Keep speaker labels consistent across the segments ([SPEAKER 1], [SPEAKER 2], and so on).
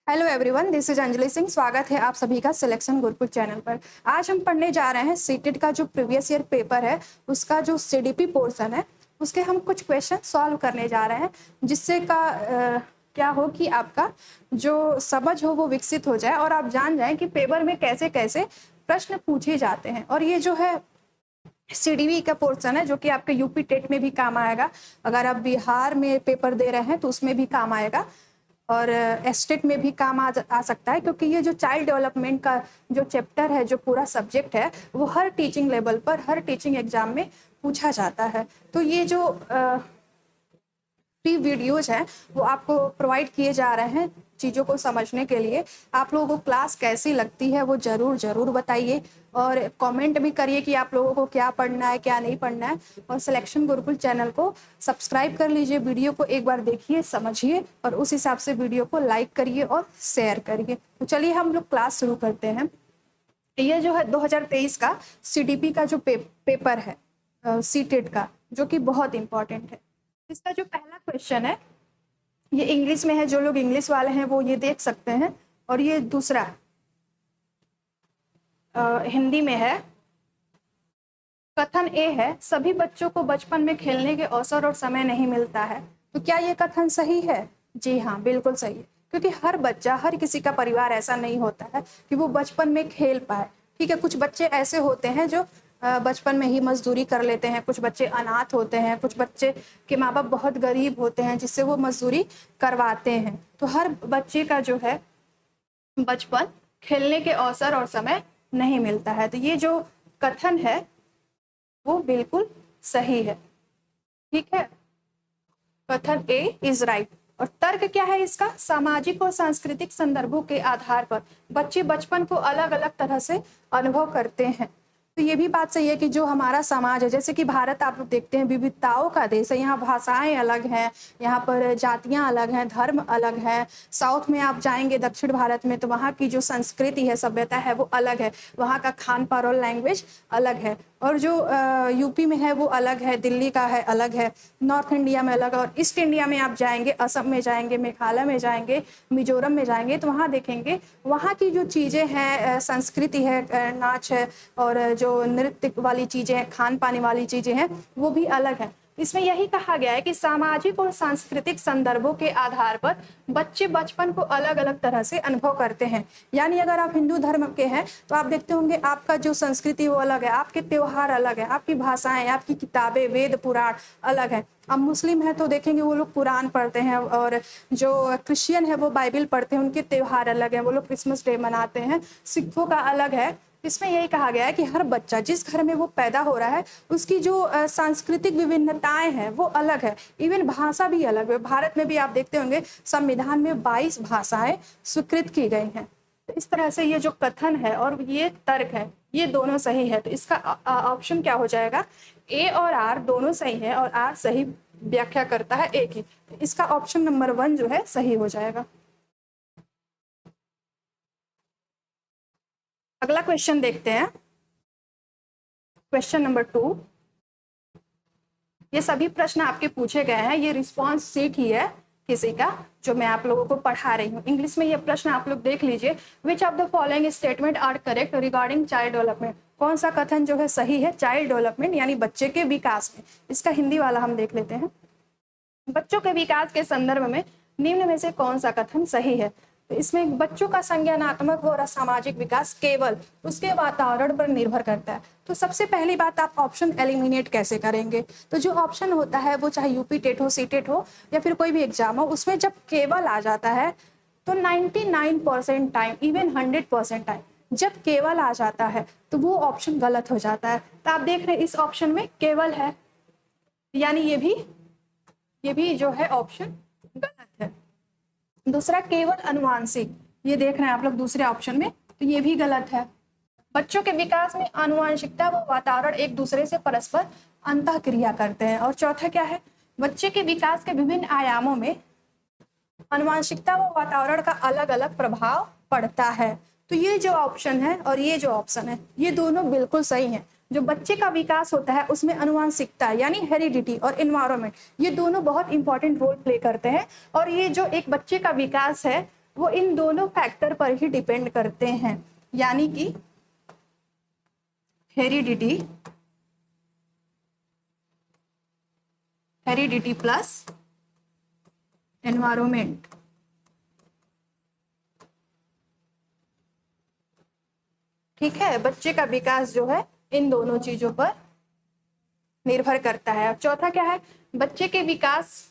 [SPEAKER 1] Hello everyone, this is Anjali Singh. स्वागत है आप सभी का सिलेक्शन गुरुकुल चैनल पर। आज हम पढ़ने जा रहे हैं सीटेट का जो प्रीवियस ईयर पेपर है उसका जो सीडीपी पोर्शन है उसके हम कुछ क्वेश्चन सॉल्व करने जा रहे हैं, जिससे क्या हो कि आपका जो समझ हो वो विकसित हो जाए और आप जान जाएं कि पेपर में कैसे कैसे प्रश्न पूछे जाते हैं। और ये जो है सीडीपी का पोर्शन है जो कि आपके यूपी टेट में भी काम आएगा। अगर आप बिहार में पेपर दे रहे हैं तो उसमें भी काम आएगा और एस्टेट में भी काम आ सकता है, क्योंकि ये जो चाइल्ड डेवलपमेंट का जो चैप्टर है, जो पूरा सब्जेक्ट है, वो हर टीचिंग लेवल पर हर टीचिंग एग्जाम में पूछा जाता है। तो ये जो फ्री वीडियोज हैं वो आपको प्रोवाइड किए जा रहे हैं चीज़ों को समझने के लिए। आप लोगों को क्लास कैसी लगती है वो ज़रूर बताइए और कमेंट भी करिए कि आप लोगों को क्या पढ़ना है क्या नहीं पढ़ना है। और सिलेक्शन गुरुकुल चैनल को सब्सक्राइब कर लीजिए, वीडियो को एक बार देखिए, समझिए और उस हिसाब से वीडियो को लाइक करिए और शेयर करिए। तो चलिए हम लोग क्लास शुरू करते हैं। ये जो है 2023 का सीडीपी का जो पेपर है सीटेट का, जो कि बहुत इंपॉर्टेंट है। इसका जो पहला क्वेश्चन है ये इंग्लिश में है, जो लोग इंग्लिश वाले हैं वो ये देख सकते हैं। और ये दूसरा हिंदी में है। कथन ए है, सभी बच्चों को बचपन में खेलने के अवसर और समय नहीं मिलता है। तो क्या ये कथन सही है? जी हाँ, बिल्कुल सही है, क्योंकि हर बच्चा, हर किसी का परिवार ऐसा नहीं होता है कि वो बचपन में खेल पाए। ठीक है, कुछ बच्चे ऐसे होते हैं जो बचपन में ही मजदूरी कर लेते हैं, कुछ बच्चे अनाथ होते हैं, कुछ बच्चे के माँ बाप बहुत गरीब होते हैं जिससे वो मजदूरी करवाते हैं। तो हर बच्चे का जो है बचपन खेलने के अवसर और समय नहीं मिलता है। तो ये जो कथन है वो बिल्कुल सही है। ठीक है, कथन ए इज राइट। और तर्क क्या है इसका? सामाजिक और सांस्कृतिक संदर्भों के आधार पर बच्चे बचपन को अलग अलग तरह से अनुभव करते हैं। तो ये भी बात सही है कि जो हमारा समाज है, जैसे कि भारत आप लोग देखते हैं विविधताओं का देश है, यहाँ भाषाएं अलग हैं, यहाँ पर जातियां अलग हैं, धर्म अलग है। साउथ में आप जाएंगे, दक्षिण भारत में, तो वहाँ की जो संस्कृति है, सभ्यता है, वो अलग है, वहाँ का खान पान और लैंग्वेज अलग है। और जो यूपी में है वो अलग है, दिल्ली का है अलग है, नॉर्थ इंडिया में अलग है। और ईस्ट इंडिया में आप जाएंगे, असम में जाएंगे, मेघालय में जाएंगे, मिजोरम में जाएंगे, तो वहाँ देखेंगे वहाँ की जो चीज़ें हैं, संस्कृति है, नाच है और जो नृत्य वाली चीज़ें हैं, खान पान वाली चीज़ें हैं, वो भी अलग है। इसमें यही कहा गया है कि सामाजिक और सांस्कृतिक संदर्भों के आधार पर बच्चे बचपन को अलग अलग तरह से अनुभव करते हैं। यानी अगर आप हिंदू धर्म के हैं तो आप देखते होंगे आपका जो संस्कृति वो अलग है, आपके त्योहार अलग है, आपकी भाषाएं, आपकी किताबें, वेद पुराण अलग है। अब मुस्लिम है तो देखेंगे वो लोग कुरान पढ़ते हैं, और जो क्रिश्चियन है वो बाइबल पढ़ते हैं, उनके त्योहार अलग है, वो लोग क्रिसमस डे मनाते हैं। सिखों का अलग है। इसमें यही कहा गया है कि हर बच्चा जिस घर में वो पैदा हो रहा है उसकी जो सांस्कृतिक विभिन्नताएं हैं वो अलग है, इवन भाषा भी अलग है। भारत में भी आप देखते होंगे संविधान में 22 भाषाएं स्वीकृत की गई हैं। तो इस तरह से ये जो कथन है और ये तर्क है ये दोनों सही है। तो इसका ऑप्शन क्या हो जाएगा? ए और आर दोनों सही है और आर सही व्याख्या करता है ए की। तो इसका ऑप्शन नंबर 1 जो है सही हो जाएगा। अगला क्वेश्चन देखते हैं, क्वेश्चन नंबर 2। ये सभी प्रश्न आपके पूछे गए हैं, ये रिस्पॉन्स सीट ही है किसी का जो मैं आप लोगों को पढ़ा रही हूँ। इंग्लिश में ये प्रश्न आप लोग देख लीजिए। Which of the following statement are correct regarding child development? कौन सा कथन जो है सही है चाइल्ड डेवलपमेंट यानी बच्चे के विकास में? इसका हिंदी वाला हम देख लेते हैं। बच्चों के विकास के संदर्भ में निम्न में से कौन सा कथन सही है? तो इसमें बच्चों का संज्ञानात्मक और सामाजिक विकास केवल उसके वातावरण पर निर्भर करता है। तो सबसे पहली बात, आप ऑप्शन एलिमिनेट कैसे करेंगे? तो जो ऑप्शन होता है वो चाहे यूपी टेट हो, सीटेट हो या फिर कोई भी एग्जाम हो, उसमें जब केवल आ जाता है तो 99% टाइम, इवन 100% टाइम जब केवल आ जाता है तो वो ऑप्शन गलत हो जाता है। तो आप देख रहे हैं इस ऑप्शन में केवल है, यानी ये भी जो है ऑप्शन गलत है। दूसरा केवल अनुवांशिक, ये देख रहे हैं आप लोग दूसरे ऑप्शन में, तो ये भी गलत है। बच्चों के विकास में आनुवंशिकता व वातावरण एक दूसरे से परस्पर अंतःक्रिया करते हैं। और चौथा क्या है? बच्चे के विकास के विभिन्न आयामों में आनुवंशिकता व वातावरण का अलग अलग प्रभाव पड़ता है। तो ये जो ऑप्शन है और ये जो ऑप्शन है ये दोनों बिल्कुल सही हैं। जो बच्चे का विकास होता है उसमें अनुवांशिकता यानी हेरिडिटी और एनवायरनमेंट, ये दोनों बहुत इंपॉर्टेंट रोल प्ले करते हैं। और ये जो एक बच्चे का विकास है वो इन दोनों फैक्टर पर ही डिपेंड करते हैं, यानी कि हेरिडिटी प्लस एनवायरमेंट। ठीक है, बच्चे का विकास जो है इन दोनों चीजों पर निर्भर करता है। अब चौथा क्या है, बच्चे के विकास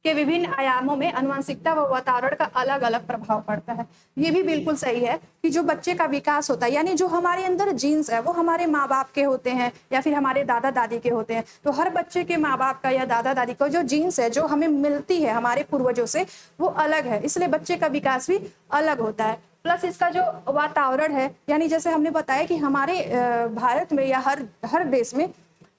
[SPEAKER 1] के विभिन्न आयामों में आनुवंशिकता व वातावरण का अलग अलग प्रभाव पड़ता है। ये भी बिल्कुल सही है कि जो बच्चे का विकास होता है, यानी जो हमारे अंदर जीन्स है वो हमारे माँ बाप के होते हैं या फिर हमारे दादा दादी के होते हैं। तो हर बच्चे के माँ बाप का या दादा दादी का जो जीन्स है जो हमें मिलती है हमारे पूर्वजों से वो अलग है, इसलिए बच्चे का विकास भी अलग होता है। प्लस इसका जो वातावरण है, यानी जैसे हमने बताया कि हमारे भारत में या हर देश में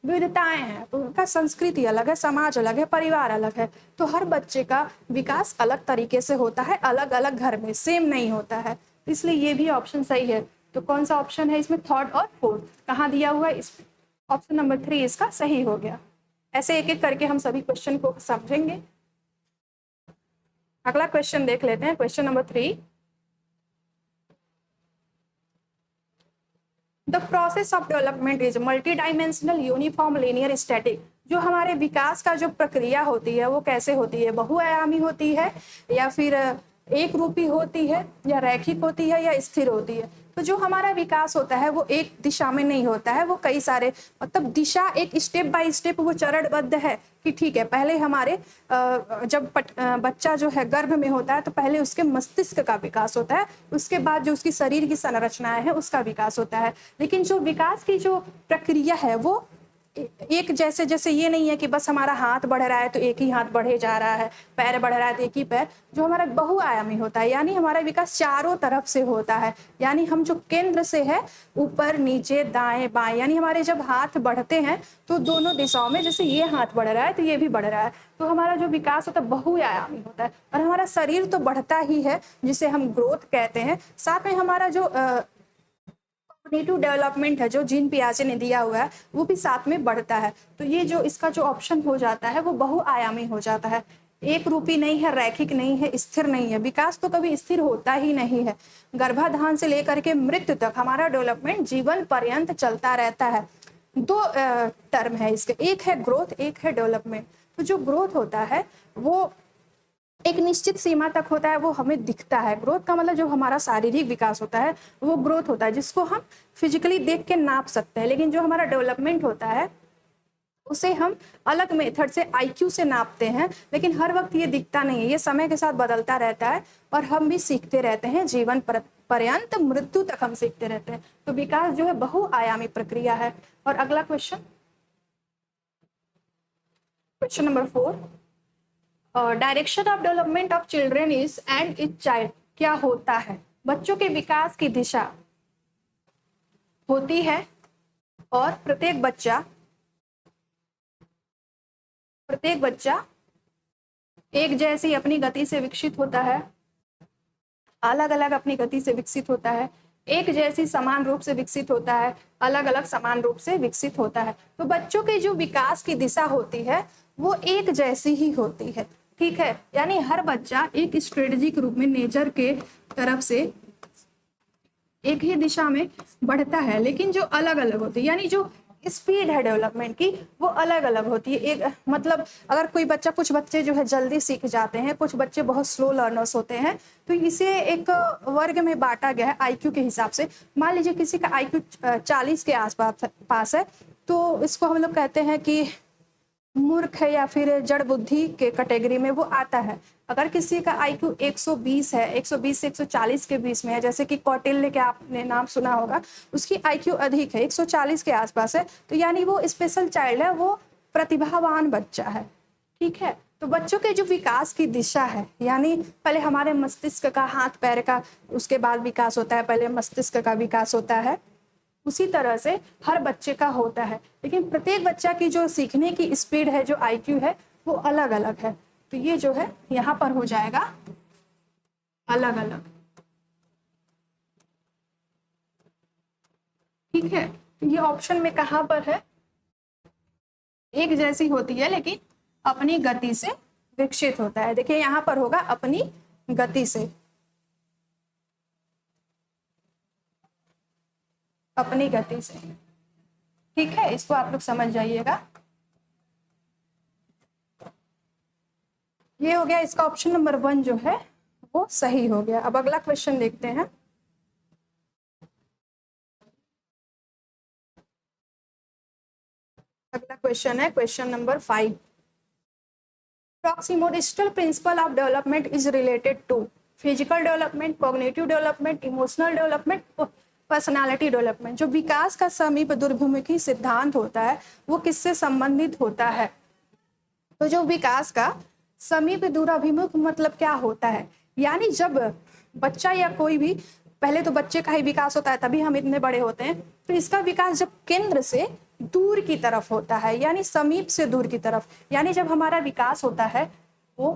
[SPEAKER 1] विविधताएं हैं, तो उनका संस्कृति अलग है, समाज अलग है, परिवार अलग है, तो हर बच्चे का विकास अलग तरीके से होता है, अलग अलग घर में सेम नहीं होता है, इसलिए ये भी ऑप्शन सही है। तो कौन सा ऑप्शन है इसमें, थर्ड और फोर्थ कहाँ दिया हुआ है, इस ऑप्शन नंबर 3 इसका सही हो गया। ऐसे एक एक करके हम सभी क्वेश्चन को समझेंगे। अगला क्वेश्चन देख लेते हैं, question number 3। The process of development is multi dimensional uniform linear static. जो हमारे विकास का जो प्रक्रिया होती है वो कैसे होती है, बहुआयामी होती है या फिर एक रूपी होती है या रैखिक होती है या स्थिर होती है। तो जो हमारा विकास होता है वो एक दिशा में नहीं होता है, वो कई सारे मतलब दिशा एक स्टेप बाय स्टेप वो चरणबद्ध है कि ठीक है, पहले हमारे जब बच्चा जो है गर्भ में होता है तो पहले उसके मस्तिष्क का विकास होता है, उसके बाद जो उसकी शरीर की संरचनाएं हैं उसका विकास होता है। लेकिन जो विकास की जो प्रक्रिया है वो एक जैसे ये नहीं है कि बस हमारा हाथ बढ़ रहा है तो एक ही हाथ बढ़े जा रहा है, पैर बढ़ रहा है तो एक ही पैर। जो हमारा बहुआयामी होता है, यानी हमारा विकास चारों तरफ से होता है, यानी हम जो केंद्र से है ऊपर नीचे दाएं बाएं, यानी हमारे जब हाथ बढ़ते हैं तो दोनों दिशाओं में, जैसे ये हाथ बढ़ रहा है तो ये भी बढ़ रहा है, तो हमारा जो विकास होता है बहुआयामी होता है। और हमारा शरीर तो बढ़ता ही है जिसे हम ग्रोथ कहते हैं, साथ में हमारा जो कॉग्निटिव डेवलपमेंट है जो जीन पियाजे ने दिया हुआ है वो भी साथ में बढ़ता है। तो ये जो इसका जो ऑप्शन हो जाता है वो बहुआयामी हो जाता है, एक रूपी नहीं है, रैखिक नहीं है, स्थिर नहीं है। विकास तो कभी स्थिर होता ही नहीं है, गर्भाधान से लेकर के मृत्यु तक हमारा डेवलपमेंट जीवन पर्यंत चलता रहता है। दो टर्म है इसके, एक है ग्रोथ, एक है डेवलपमेंट। तो जो ग्रोथ होता है वो एक निश्चित सीमा तक होता है, वो हमें दिखता है। ग्रोथ का मतलब जो हमारा शारीरिक विकास होता है वो ग्रोथ होता है, जिसको हम फिजिकली देख के नाप सकते हैं। लेकिन जो हमारा डेवलपमेंट होता है उसे हम अलग मेथड से आईक्यू से नापते हैं, लेकिन हर वक्त ये दिखता नहीं है, ये समय के साथ बदलता रहता है और हम भी सीखते रहते हैं, जीवन पर्यंत मृत्यु तक हम सीखते रहते हैं। तो विकास जो है बहुआयामी प्रक्रिया है। और अगला question, question number 4, direction of development of children is and each child. क्या होता है, बच्चों के विकास की दिशा होती है और प्रत्येक बच्चा एक जैसी अपनी गति से विकसित होता है, अलग अलग अपनी गति से विकसित होता है, एक जैसी समान रूप से विकसित होता है, अलग अलग समान रूप से विकसित होता है। तो बच्चों के जो विकास की दिशा होती है वो एक जैसी ही होती है, ठीक है, यानी हर बच्चा एक स्ट्रेटेजिक रूप में नेचर के तरफ से एक ही दिशा में बढ़ता है, लेकिन जो अलग अलग होती है, यानी जो स्पीड है डेवलपमेंट की वो अलग अलग होती है। एक मतलब अगर कोई बच्चा, कुछ बच्चे जो है जल्दी सीख जाते हैं, कुछ बच्चे बहुत स्लो लर्नर्स होते हैं, तो इसे एक वर्ग में बांटा गया है आईक्यू के हिसाब से। मान लीजिए किसी का आईक्यू 40 के आसपास है तो इसको हम लोग कहते हैं कि मूर्ख है या फिर जड़ बुद्धि के कैटेगरी में वो आता है। अगर किसी का आईक्यू 120 है, 120 से 140 के बीच में है, जैसे कि कौटिल्य के आपने नाम सुना होगा, उसकी आईक्यू अधिक है, 140 के आसपास है, तो यानी वो स्पेशल चाइल्ड है, वो प्रतिभावान बच्चा है, ठीक है। तो बच्चों के जो विकास की दिशा है, यानी पहले हमारे मस्तिष्क का, हाथ पैर का, उसके बाद विकास होता है, पहले मस्तिष्क का विकास होता है, उसी तरह से हर बच्चे का होता है। लेकिन प्रत्येक बच्चा की जो सीखने की स्पीड है, जो आईक्यू है, वो अलग अलग है। तो ये जो है यहाँ पर हो जाएगा अलग अलग, ठीक है। ये ऑप्शन में कहाँ पर है, एक जैसी होती है लेकिन अपनी गति से विकसित होता है। देखिए यहाँ पर होगा अपनी गति से, अपनी गति से। ठीक है, इसको आप लोग समझ जाइएगा। ये हो गया, इसका ऑप्शन नंबर 1 जो है वो सही हो गया। अब अगला क्वेश्चन देखते हैं। अगला क्वेश्चन है question number 5। Proximodistal principle of development is related to physical development, cognitive development, emotional development, personality development. जो विकास का समीप दूरभिमुखी सिद्धांत होता है वो किससे संबंधित होता है? तो जो विकास का समीप दूराभिमुख मतलब क्या होता है? यानी जब बच्चा या कोई भी, पहले तो बच्चे का ही विकास होता है तभी हम इतने बड़े होते हैं, तो इसका विकास जब केंद्र से दूर की तरफ होता है, यानी समीप से दूर की तरफ, यानी जब हमारा विकास होता है वो,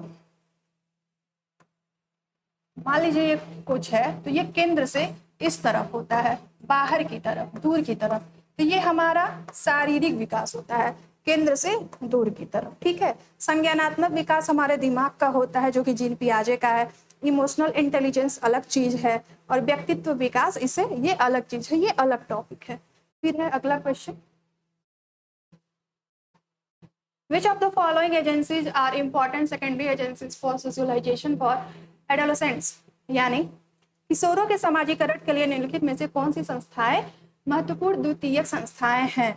[SPEAKER 1] मान लीजिए ये कुछ है तो ये केंद्र से इस तरफ होता है, बाहर की तरफ, दूर की तरफ, तो ये हमारा शारीरिक विकास होता है, केंद्र से दूर की तरफ। ठीक है, संज्ञानात्मक विकास हमारे दिमाग का होता है जो कि जीन पियाजे का है। इमोशनल इंटेलिजेंस अलग चीज है, और व्यक्तित्व विकास इसे, ये अलग चीज है, ये अलग टॉपिक है। फिर है अगला question, Which of the following agencies are important secondary agencies for socialization for adolescents? यानी किशोरों के समाजीकरण के लिए निम्नलिखित में से कौन सी संस्थाएं महत्वपूर्ण द्वितीयक संस्थाएं हैं?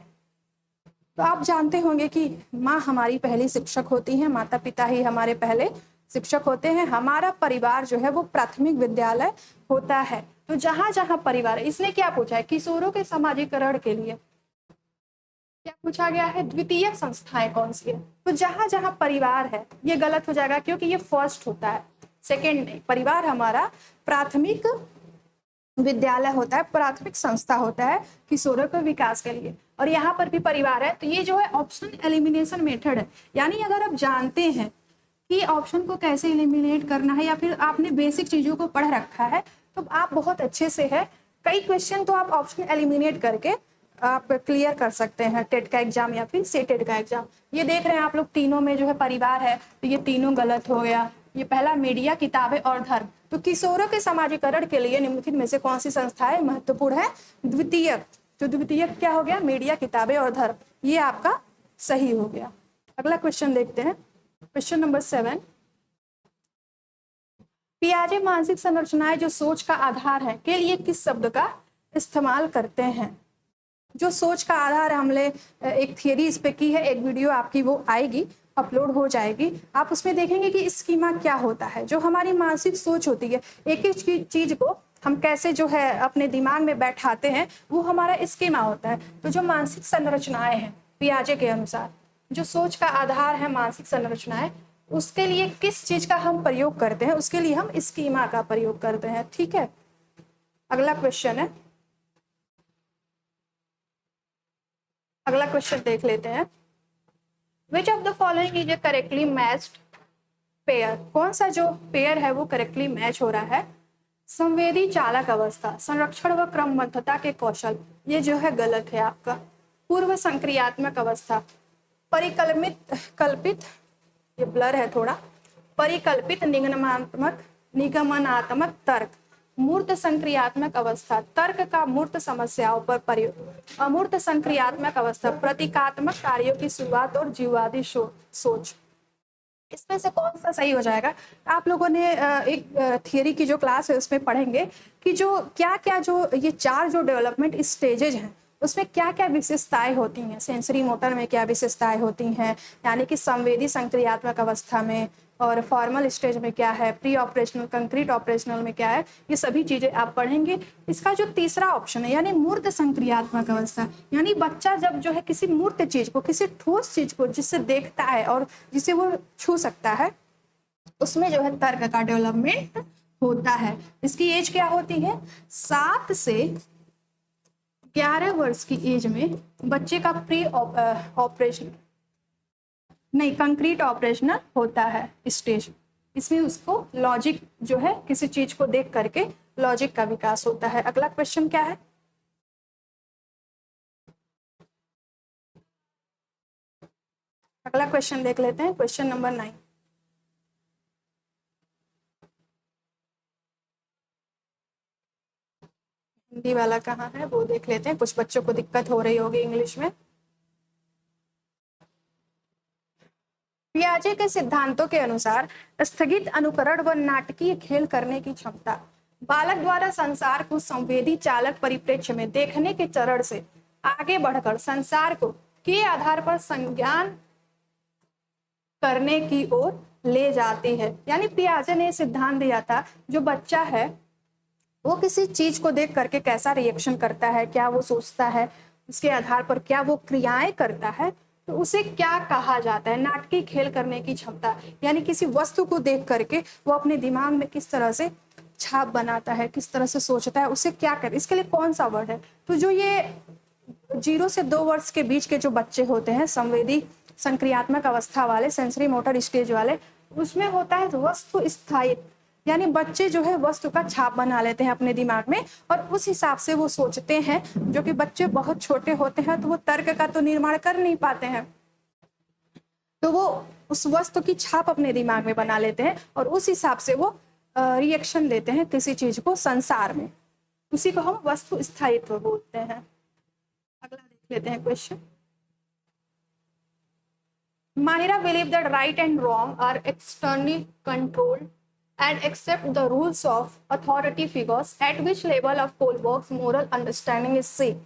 [SPEAKER 1] तो आप जानते होंगे कि माँ हमारी पहली शिक्षक होती है, माता पिता ही हमारे पहले शिक्षक होते हैं। हमारा परिवार जो है वो प्राथमिक विद्यालय होता है। तो जहां जहां परिवार, इसने क्या पूछा है? किशोरों के समाजीकरण के लिए क्या पूछा गया है? द्वितीयक संस्थाएं कौन सी है? तो जहां जहां परिवार है, ये गलत हो जाएगा क्योंकि ये फर्स्ट होता है, सेकेंड नहीं। परिवार हमारा प्राथमिक विद्यालय होता है, प्राथमिक संस्था होता है किशोरों के विकास के लिए, और यहाँ पर भी परिवार है। तो ये जो है ऑप्शन एलिमिनेशन मेथड है, यानी अगर आप जानते हैं कि ऑप्शन को कैसे एलिमिनेट करना है या फिर आपने बेसिक चीजों को पढ़ रखा है तो आप बहुत अच्छे से है। कई क्वेश्चन तो आप ऑप्शन एलिमिनेट करके आप क्लियर कर सकते हैं, टेट का एग्जाम या फिर सेटेट का एग्जाम। ये देख रहे हैं आप लोग, तीनों में जो है परिवार है, तो ये तीनों गलत हो गया। ये पहला मीडिया, किताबें और धर्म। तो किशोरों के समाजीकरण के लिए निम्नलिखित में से कौन सी संस्थाएं महत्वपूर्ण है? द्वितीयक। तो द्वितीयक क्या हो गया? मीडिया, किताबें और धर्म। ये आपका सही हो गया। अगला क्वेश्चन देखते हैं, क्वेश्चन नंबर 7। पियाजे मानसिक संरचनाएं जो सोच का आधार है के लिए किस शब्द का इस्तेमाल करते हैं? जो सोच का आधार है, हमने एक थियरी इस पे की है, एक वीडियो आपकी वो आएगी, अपलोड हो जाएगी, आप उसमें देखेंगे कि स्कीमा क्या होता है। जो हमारी मानसिक सोच होती है, एक एक चीज को हम कैसे जो है अपने दिमाग में बैठाते हैं, वो हमारा स्कीमा होता है। तो जो मानसिक संरचनाएं हैं पियाजे के अनुसार, जो सोच का आधार है मानसिक संरचनाएं, उसके लिए किस चीज का हम प्रयोग करते हैं? उसके लिए हम स्कीमा का प्रयोग करते हैं। ठीक है, अगला क्वेश्चन है, अगला क्वेश्चन देख लेते हैं। Which of the following is a correctly matched pair? कौन सा जो पेयर है वो करेक्टली मैच हो रहा है? संवेदी चालक अवस्था, संरक्षण व क्रमबद्धता के कौशल, ये जो है गलत है आपका। पूर्व संक्रियात्मक अवस्था, कल्पित, ये ब्लर है थोड़ा, परिकल्पित निगमनात्मक तर्क, मूर्त संक्रियात्मक अवस्था, तर्क का मूर्त समस्याओं पर प्रयोग, अमूर्त संक्रियात्मक अवस्था, प्रतीकात्मक कार्यों की शुरुआत और जीववादी सोच। इसमें से कौन सा सही हो जाएगा? आप लोगों ने एक थियरी की जो क्लास है उसमें पढ़ेंगे कि जो क्या क्या जो ये 4 जो डेवलपमेंट स्टेजेज हैं उसमें क्या क्या विशेषताएं होती हैं। सेंसरी मोटर में क्या विशेषताएं होती हैं, यानी कि संवेदी संक्रियात्मक अवस्था में, और फॉर्मल स्टेज में क्या है, प्री ऑपरेशनल, कंक्रीट ऑपरेशनल में क्या है, ये सभी चीजें आप पढ़ेंगे। इसका जो तीसरा ऑप्शन है यानी मूर्त संक्रियात्मक अवस्था, यानी बच्चा जब जो है किसी मूर्त चीज को, किसी ठोस चीज को जिससे देखता है और जिसे वो छू सकता है, उसमें जो है तर्क का डेवलपमेंट होता है। इसकी एज क्या होती है? 7 से 11 वर्ष की एज में बच्चे का प्री ऑपरेशन नहीं, कंक्रीट ऑपरेशनल होता है स्टेज। इसमें उसको लॉजिक जो है किसी चीज को देख करके लॉजिक का विकास होता है। अगला क्वेश्चन क्या है? अगला क्वेश्चन देख लेते हैं, क्वेश्चन नंबर 9। हिंदी वाला कहाँ है वो देख लेते हैं, कुछ बच्चों को दिक्कत हो रही होगी इंग्लिश में। पियाजे के सिद्धांतों के अनुसार स्थगित अनुकरण व नाटकीय खेल करने की क्षमता बालक द्वारा संसार को संवेदी चालक परिप्रेक्ष्य में देखने के चरण से आगे बढ़कर संसार को के आधार पर संज्ञान करने की ओर ले जाती है। यानी पियाजे ने सिद्धांत दिया था जो बच्चा है वो किसी चीज को देख करके कैसा रिएक्शन करता है, क्या वो सोचता है, उसके आधार पर क्या वो क्रियाएं करता है, तो उसे क्या कहा जाता है। नाटकीय खेल करने की क्षमता यानी किसी वस्तु को देख करके वो अपने दिमाग में किस तरह से छाप बनाता है, किस तरह से सोचता है, उसे क्या कर, इसके लिए कौन सा वर्ड है। तो जो ये 0 से 2 वर्ष के बीच के जो बच्चे होते हैं संवेदी संक्रियात्मक अवस्था वाले, सेंसरी मोटर स्टेज वाले, उसमें होता है वस्तु स्थायित्व, यानी बच्चे जो है वस्तु का छाप बना लेते हैं अपने दिमाग में और उस हिसाब से वो सोचते हैं। जो कि बच्चे बहुत छोटे होते हैं तो वो तर्क का तो निर्माण कर नहीं पाते हैं, तो वो उस वस्तु की छाप अपने दिमाग में बना लेते हैं और उस हिसाब से वो रिएक्शन देते हैं किसी चीज को संसार में, उसी को हम वस्तु स्थायित्व बोलते हैं। अगला देख लेते हैं question. Mahira believe that right and wrong are externally controlled and accept the rules of authority figures at which level of Kohlberg's moral understanding is same.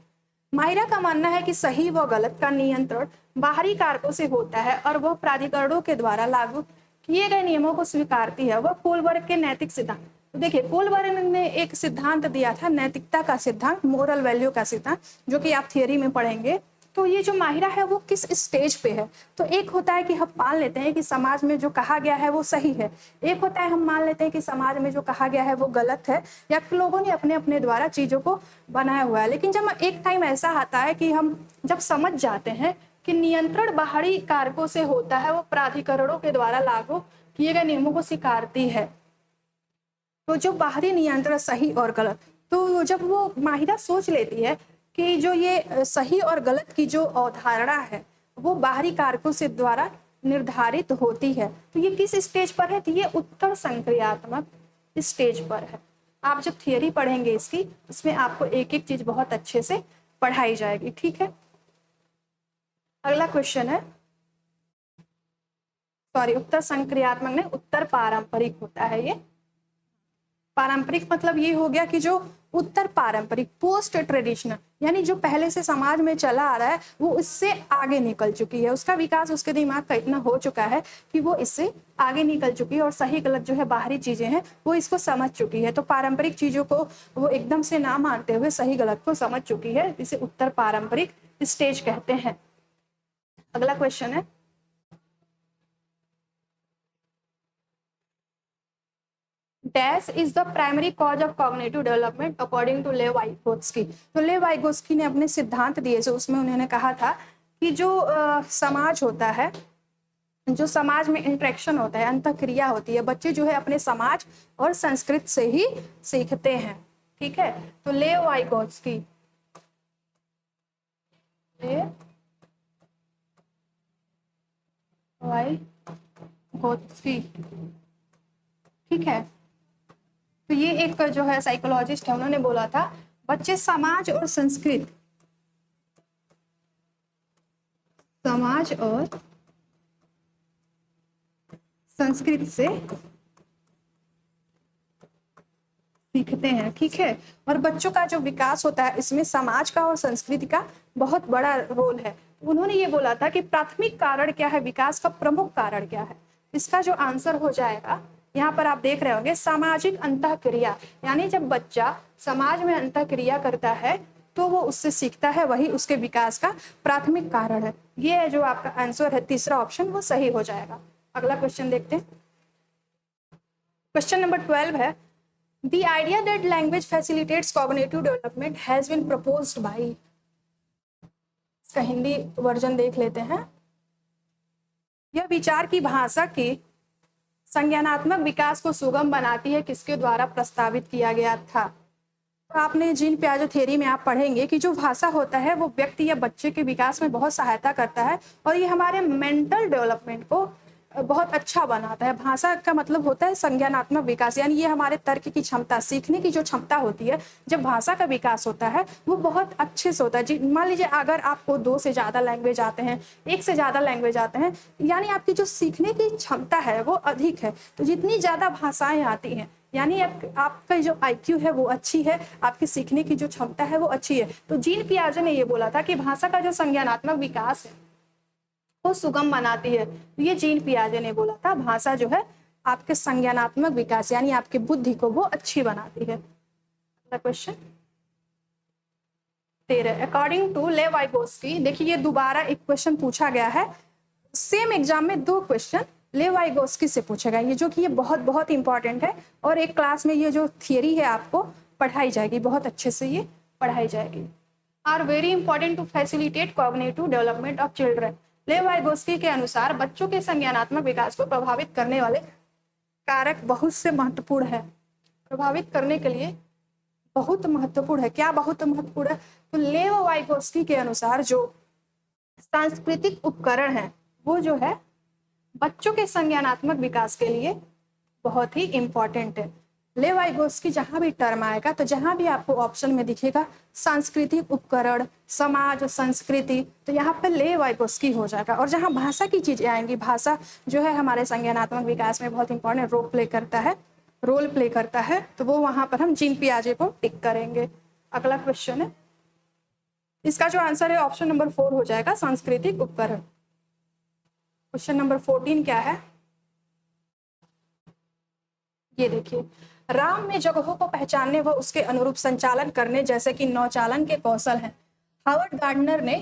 [SPEAKER 1] Mahira का मानना है कि सही व गलत का नियंत्रण बाहरी कारकों से होता है और वह प्राधिकरणों के द्वारा लागू किए गए नियमों को स्वीकारती है। वह कोलबर्ग के नैतिक सिद्धांत, तो देखिए कोलबर्ग ने एक सिद्धांत दिया था नैतिकता का सिद्धांत, मोरल वैल्यू का सिद्धांत, जो कि आप थियरी में पढ़ेंगे। तो ये जो माहिरा है वो किस स्टेज पे है, तो एक होता है कि हम मान लेते हैं कि समाज में जो कहा गया है वो सही है, एक होता है हम मान लेते हैं कि समाज में जो कहा गया है वो गलत है या लोगों ने अपने अपने द्वारा चीजों को बनाया हुआ है। लेकिन जब एक टाइम ऐसा आता है कि हम जब समझ जाते हैं कि नियंत्रण बाहरी कारकों से होता है, वो प्राधिकरणों के द्वारा लागू किए गए नियमों को स्वीकारती है, तो जो बाहरी नियंत्रण सही और गलत, तो जब वो माहिरा सोच लेती है कि जो ये सही और गलत की जो अवधारणा है वो बाहरी कारकों से द्वारा निर्धारित होती है, तो ये किस स्टेज पर है, तो ये उत्तर संक्रियात्मक स्टेज पर है। आप जब थियरी पढ़ेंगे इसकी, उसमें आपको एक एक चीज बहुत अच्छे से पढ़ाई जाएगी, ठीक है। अगला क्वेश्चन है, सॉरी उत्तर संक्रियात्मक नहीं, उत्तर पारंपरिक होता है ये। पारंपरिक मतलब ये हो गया कि जो उत्तर पारंपरिक, पोस्ट ट्रेडिशनल, यानी जो पहले से समाज में चला आ रहा है वो इससे आगे निकल चुकी है, उसका विकास उसके दिमाग का इतना हो चुका है कि वो इससे आगे निकल चुकी है और सही गलत जो है बाहरी चीजें हैं वो इसको समझ चुकी है। तो पारंपरिक चीजों को वो एकदम से ना मानते हुए सही गलत को समझ चुकी है, इसे उत्तर पारंपरिक स्टेज कहते हैं। अगला क्वेश्चन है, dash is the primary cause of cognitive development according to Lev Vygotsky. तो लेव वाइगोत्स्की ने अपने सिद्धांत दिए, जो उसमें उन्होंने कहा था कि जो समाज होता है, जो समाज में इंटरेक्शन होता है, अंतःक्रिया होती है, बच्चे जो है अपने समाज और संस्कृत से ही सीखते हैं, ठीक है। तो लेव वाइगोत्स्की, ठीक है। तो ये एक जो है साइकोलॉजिस्ट है, उन्होंने बोला था बच्चे समाज और संस्कृत, समाज और संस्कृत से सीखते हैं, ठीक है। और बच्चों का जो विकास होता है इसमें समाज का और संस्कृति का बहुत बड़ा रोल है। उन्होंने ये बोला था कि प्राथमिक कारण क्या है, विकास का प्रमुख कारण क्या है। इसका जो आंसर हो जाएगा, यहाँ पर आप देख रहे होंगे, सामाजिक अंतःक्रिया, यानी जब बच्चा समाज में अंतःक्रिया करता है तो वो उससे सीखता है, वही उसके विकास का प्राथमिक कारण है। ये है जो आपका आंसर है, तीसरा ऑप्शन वो सही हो जाएगा। अगला क्वेश्चन देखते हैं, क्वेश्चन नंबर 12 है, The idea that language facilitates cognitive development has been proposed by, इसका हिंदी वर्जन देख लेते हैं। यह विचार की भाषा के संज्ञानात्मक विकास को सुगम बनाती है, किसके द्वारा प्रस्तावित किया गया था। तो आपने जीन पियाजे थ्योरी में आप पढ़ेंगे कि जो भाषा होता है वो व्यक्ति या बच्चे के विकास में बहुत सहायता करता है और ये हमारे मेंटल डेवलपमेंट को बहुत अच्छा बनाता है। भाषा का मतलब होता है संज्ञानात्मक विकास, यानी ये हमारे तर्क की क्षमता, सीखने की जो क्षमता होती है, जब भाषा का विकास होता है वो बहुत अच्छे से होता है। जी मान लीजिए अगर आपको 2 से ज़्यादा लैंग्वेज आते हैं, 1 से ज़्यादा लैंग्वेज आते हैं, यानी आपकी जो सीखने की क्षमता है वो अधिक है। तो जितनी ज़्यादा भाषाएं आती हैं यानी आपका जो IQ है वो अच्छी है, आपकी सीखने की जो क्षमता है वो अच्छी है। तो जीन पियाजे ने ये बोला था कि भाषा का जो संज्ञानात्मक विकास है वो सुगम बनाती है। ये जीन पियाजे ने बोला था, भाषा जो है आपके संज्ञानात्मक विकास यानी आपकी बुद्धि को वो अच्छी बनाती है। क्वेश्चन 13, अकॉर्डिंग टू ले वाइगोस्की, देखिए ये दोबारा एक क्वेश्चन पूछा गया है, सेम एग्जाम में 2 क्वेश्चन ले वाइगोस्की से पूछेगा, ये जो कि ये बहुत बहुत इंपॉर्टेंट है और एक क्लास में ये जो थियरी है आपको पढ़ाई जाएगी, बहुत अच्छे से ये पढ़ाई जाएगी। Are very important to facilitate cognitive development of children. Lev Vygotsky के अनुसार बच्चों के संज्ञानात्मक विकास को प्रभावित करने वाले कारक बहुत से महत्वपूर्ण है। प्रभावित करने के लिए बहुत महत्वपूर्ण है, क्या बहुत महत्वपूर्ण है? तो ले वाइगोस्की के अनुसार जो सांस्कृतिक उपकरण है वो जो है बच्चों के संज्ञानात्मक विकास के लिए बहुत ही इंपॉर्टेंट है। ले वाइगोस्की जहां भी टर्म आएगा तो जहां भी आपको ऑप्शन में दिखेगा सांस्कृतिक उपकरण, समाज, संस्कृति, तो यहाँ पे ले वाइगोस्की हो जाएगा। और जहां भाषा की चीजें आएंगी, भाषा जो है हमारे संज्ञानात्मक विकास में बहुत इंपॉर्टेंट रोल प्ले करता है, तो वो वहां पर हम जीन पियाजे को टिक करेंगे। अगला क्वेश्चन है, इसका जो आंसर है ऑप्शन नंबर 4 हो जाएगा, सांस्कृतिक उपकरण। क्वेश्चन नंबर 14 क्या है, ये देखिए, राम में जगहों को पहचानने व उसके अनुरूप संचालन करने जैसे कि नौचालन के कौशल हैं। हावर्ड गार्डनर ने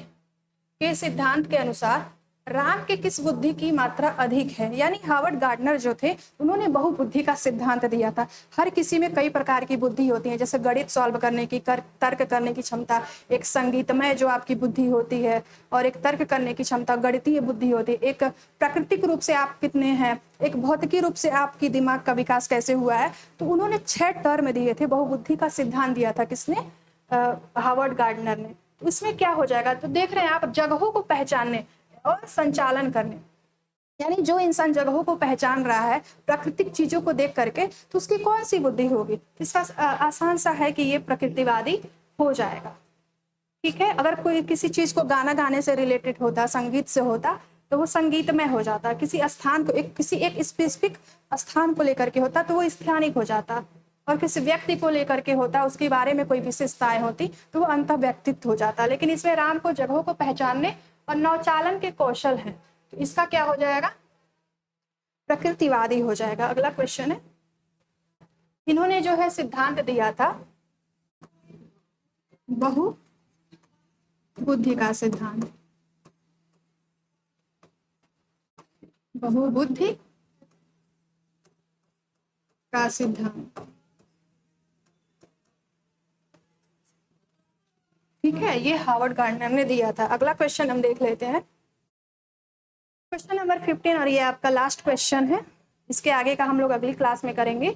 [SPEAKER 1] के सिद्धांत के अनुसार राम के किस बुद्धि की मात्रा अधिक है? यानी हावर्ड गार्डनर जो थे उन्होंने बहुबुद्धि का सिद्धांत दिया था। हर किसी में कई प्रकार की बुद्धि होती है, जैसे गणित सॉल्व करने की, तर्क करने की क्षमता, एक संगीतमय जो आपकी बुद्धि होती है, और एक तर्क करने की क्षमता, गणितीय बुद्धि होती है। एक प्राकृतिक रूप से आप कितने हैं, एक भौतिकी रूप से आपकी दिमाग का विकास कैसे हुआ है। तो उन्होंने 6 टर्म दिए थे, बहुबुद्धि का सिद्धांत दिया था किसने? हावर्ड गार्डनर ने। तो इसमें क्या हो जाएगा, तो देख रहे हैं आप, जगहों को पहचानने और संचालन करने, यानी जो इंसान जगहों को पहचान रहा है प्राकृतिक चीजों को देख करके, तो उसकी कौन सी बुद्धि होगी? इसका आसान सा है कि ये प्रकृतिवादी हो जाएगा। ठीक है, अगर कोई किसी चीज को गाना गाने से रिलेटेड होता, संगीत से होता, तो वो संगीत में हो जाता। किसी स्थान को किसी एक स्पेसिफिक स्थान को लेकर के होता तो वो स्थानिक हो जाता, और किसी व्यक्ति को लेकर के होता, उसके बारे में कोई विशेषताएं होती तो वो अंतः व्यक्तित्व हो जाता। लेकिन इसमें राम को जगहों को पहचानने और नौचालन के कौशल हैं, तो इसका क्या हो जाएगा? प्रकृतिवादी हो जाएगा। अगला क्वेश्चन है, इन्होंने जो है सिद्धांत दिया था बहुबुद्धि का सिद्धांत, बहुबुद्धि का सिद्धांत। ठीक है, ये हावर्ड गार्डनर ने दिया था। अगला क्वेश्चन हम देख लेते हैं, क्वेश्चन नंबर 15, और ये आपका लास्ट क्वेश्चन है। इसके आगे का हम लोग अगली क्लास में करेंगे।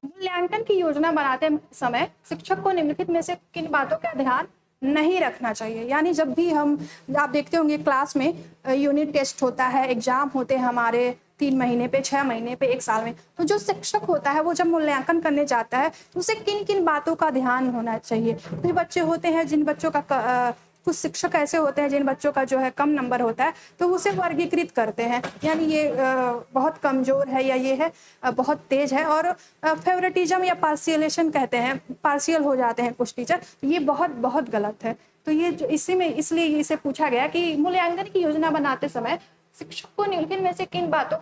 [SPEAKER 1] मूल्यांकन की योजना बनाते समय शिक्षक को निम्नलिखित में से किन बातों का ध्यान नहीं रखना चाहिए? यानी जब भी आप देखते होंगे क्लास में यूनिट टेस्ट होता है, एग्जाम होते हैं हमारे 3 महीने पे, 6 महीने पे, 1 साल में, तो जो शिक्षक होता है वो जब मूल्यांकन करने जाता है तो उसे किन किन बातों का ध्यान होना चाहिए? कुछ बच्चे होते हैं जिन बच्चों का कुछ शिक्षक ऐसे होते हैं जिन बच्चों का जो है कम नंबर होता है, तो उसे वर्गीकृत करते हैं, यानी ये बहुत कमजोर है, या ये है बहुत तेज है, और फेवरेटिज्म या पार्शियलेशन कहते हैं, पार्शियल हो जाते हैं कुछ टीचर, तो ये बहुत बहुत गलत है। तो ये जो इसलिए इसे पूछा गया कि मूल्यांकन की योजना बनाते समय शिक्षक को निम्नलिखित में से किन बातों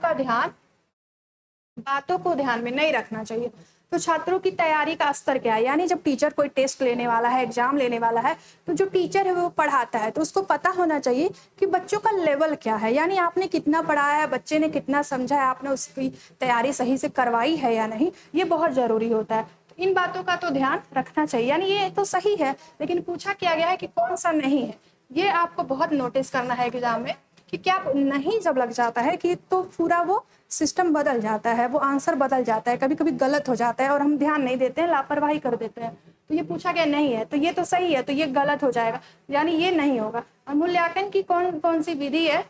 [SPEAKER 1] को ध्यान में नहीं रखना चाहिए? तो छात्रों की तैयारी का स्तर क्या है? यानी जब टीचर कोई टेस्ट लेने वाला है, एग्जाम लेने वाला है, तो जो टीचर है वो पढ़ाता है तो उसको पता होना चाहिए कि बच्चों का लेवल क्या है, यानी आपने कितना पढ़ाया है, बच्चे ने कितना समझा है, आपने उसकी तैयारी सही से करवाई है या नहीं, ये बहुत जरूरी होता है। इन बातों का तो ध्यान रखना चाहिए, यानी ये तो सही है, लेकिन पूछा क्या गया है कि कौन सा नहीं है, ये आपको बहुत नोटिस करना है एग्जाम में, कि क्या नहीं जब लग जाता है कि तो पूरा वो सिस्टम बदल जाता है, वो आंसर बदल जाता है, कभी कभी गलत हो जाता है और हम ध्यान नहीं देते हैं, लापरवाही कर देते हैं। तो ये पूछा गया नहीं है तो ये तो सही है, तो ये गलत हो जाएगा, यानी ये नहीं होगा। और मूल्यांकन की कौन कौन सी विधि है?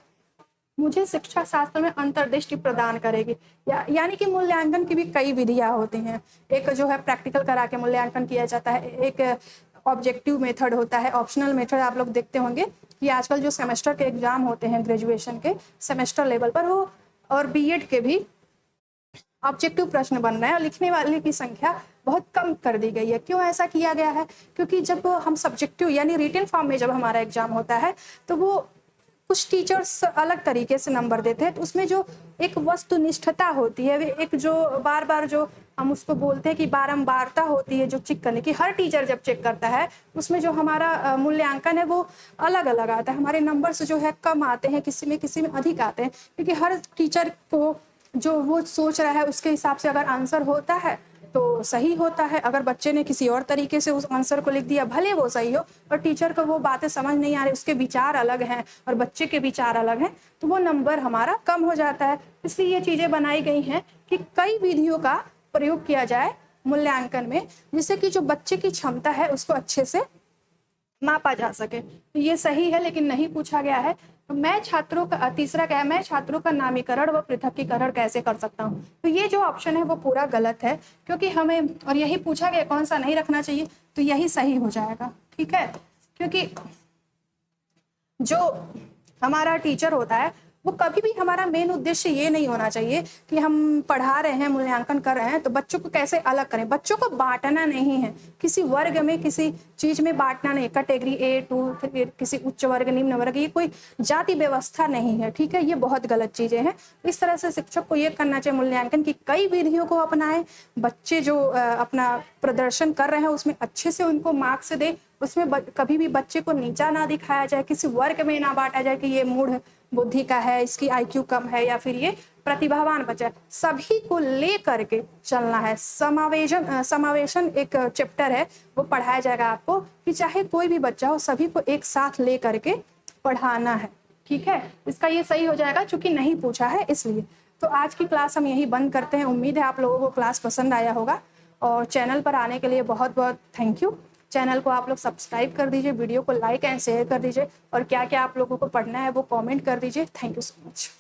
[SPEAKER 1] मुझे शिक्षा शास्त्र में अंतर्दृष्टि प्रदान करेगी। यानी कि मूल्यांकन की भी कई विधियां होती हैं। एक जो है प्रैक्टिकल करा के मूल्यांकन किया जाता है, एक ऑब्जेक्टिव मेथड होता है, ऑप्शनल मेथड। आप लोग देखते होंगे कि आजकल जो सेमेस्टर के एग्जाम होते हैं ग्रेजुएशन के सेमेस्टर लेवल पर, वो और बीएड के भी ऑब्जेक्टिव प्रश्न बन रहे हैं और लिखने वाले की संख्या बहुत कम कर दी गई है। क्यों ऐसा किया गया है? क्योंकि जब हम सब्जेक्टिव यानी रिटन फॉर्म में जब हमारा एग्जाम होता है तो वो कुछ टीचर्स अलग तरीके से नंबर देते हैं, तो उसमें जो एक वस्तुनिष्ठता होती है, एक जो बार बार जो हम उसको बोलते हैं कि बारंबारता होती है जो चेक करने की, हर टीचर जब चेक करता है उसमें जो हमारा मूल्यांकन है वो अलग अलग आता है। हमारे नंबर्स जो है कम आते हैं, किसी में अधिक आते हैं, क्योंकि हर टीचर को जो वो सोच रहा है उसके हिसाब से अगर आंसर होता है तो सही होता है। अगर बच्चे ने किसी और तरीके से उस आंसर को लिख दिया, भले वो सही हो, और टीचर को वो बातें समझ नहीं आ रही, उसके विचार अलग हैं और बच्चे के विचार अलग हैं, तो वो नंबर हमारा कम हो जाता है। इसलिए ये चीज़ें बनाई गई हैं कि कई विधियों का प्रयोग किया जाए मूल्यांकन में, जिससे कि जो बच्चे की क्षमता है उसको अच्छे से मापा जा सके। तो ये सही है, लेकिन नहीं पूछा गया है। तो मैं छात्रों का तीसरा क्या है, मैं छात्रों का नामीकरण व पृथकीकरण कैसे कर सकता हूँ? तो ये जो ऑप्शन है वो पूरा गलत है, क्योंकि हमें, और यही पूछा गया कौन सा नहीं रखना चाहिए, तो यही सही हो जाएगा। ठीक है, क्योंकि जो हमारा टीचर होता है वो कभी भी, हमारा मेन उद्देश्य ये नहीं होना चाहिए कि हम पढ़ा रहे हैं, मूल्यांकन कर रहे हैं तो बच्चों को कैसे अलग करें। बच्चों को बांटना नहीं है, किसी वर्ग में किसी चीज में बांटना नहीं, कैटेगरी A2 फिर किसी उच्च वर्ग निम्न वर्ग, ये कोई जाति व्यवस्था नहीं है। ठीक है, ये बहुत गलत चीजें हैं। इस तरह से शिक्षक को ये करना चाहिए मूल्यांकन की कई विधियों को अपनाएं, बच्चे जो अपना प्रदर्शन कर रहे हैं उसमें अच्छे से उनको मार्क्स दे, उसमें कभी भी बच्चे को नीचा ना दिखाया जाए, किसी वर्ग में ना बांटा जाए कि ये मूढ़ बुद्धि का है, इसकी IQ कम है, या फिर ये प्रतिभावान बच्चा है। सभी को ले करके चलना है। समावेशन एक चैप्टर है, वो पढ़ाया जाएगा आपको कि चाहे कोई भी बच्चा हो, सभी को एक साथ ले करके पढ़ाना है। ठीक है, इसका ये सही हो जाएगा, चूंकि नहीं पूछा है इसलिए। तो आज की क्लास हम यही बंद करते हैं। उम्मीद है आप लोगों को क्लास पसंद आया होगा, और चैनल पर आने के लिए बहुत बहुत थैंक यू। चैनल को आप लोग सब्सक्राइब कर दीजिए, वीडियो को लाइक एंड शेयर कर दीजिए, और क्या क्या आप लोगों को पढ़ना है वो कमेंट कर दीजिए। Thank you so much.